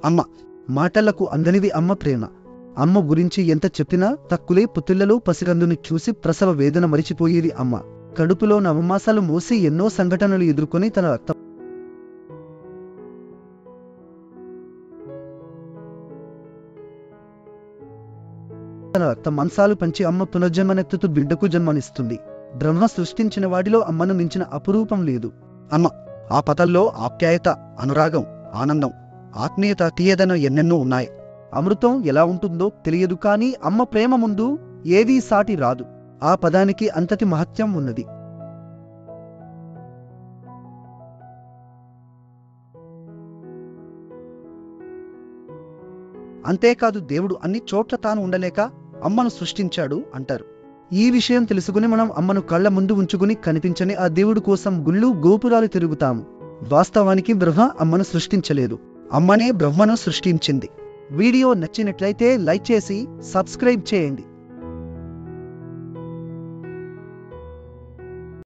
అమ్మ మాటలకు అందనిది అమ్మ ప్రేమ. అమ్మ గురించి ఎంత చెప్పినా తక్కువే. పుత్తిళ్లలో పసికందుని చూసి ప్రసవ వేదన మరిచిపోయేది అమ్మ. కడుపులో నవమాసాలు మోసి ఎన్నో సంఘటనలు ఎదుర్కొని తన రక్త మాంసాలు పంచి అమ్మ పునర్జన్మనెత్తుతూ బిడ్డకు జన్మనిస్తుంది. బ్రహ్మ సృష్టించిన వాటిలో అమ్మను మించిన అపురూపం లేదు. అమ్మ ఆ పదల్లో ఆప్యాయత, అనురాగం, ఆనందం, ఆత్మీయత, తీయదనం ఎన్నెన్నో ఉన్నాయి. అమృతం ఎలా ఉంటుందో తెలియదు, కానీ అమ్మ ప్రేమ ముందు ఏదీ సాటి రాదు. ఆ పదానికి అంతటి మహత్యం ఉన్నది. అంతేకాదు, దేవుడు అన్ని చోట్ల తాను ఉండలేక అమ్మను సృష్టించాడు అంటారు. ఈ విషయం తెలుసుకుని మనం అమ్మను కళ్ళ ముందు ఉంచుకుని కనిపించని ఆ దేవుడి కోసం గుళ్ళు గోపురాలు తిరుగుతాము. వాస్తవానికి బ్రహ్మ అమ్మను సృష్టించలేదు, అమ్మనే బ్రహ్మను సృష్టించింది. వీడియో నచ్చినట్లయితే లైక్ చేసి సబ్స్క్రైబ్ చేయండి.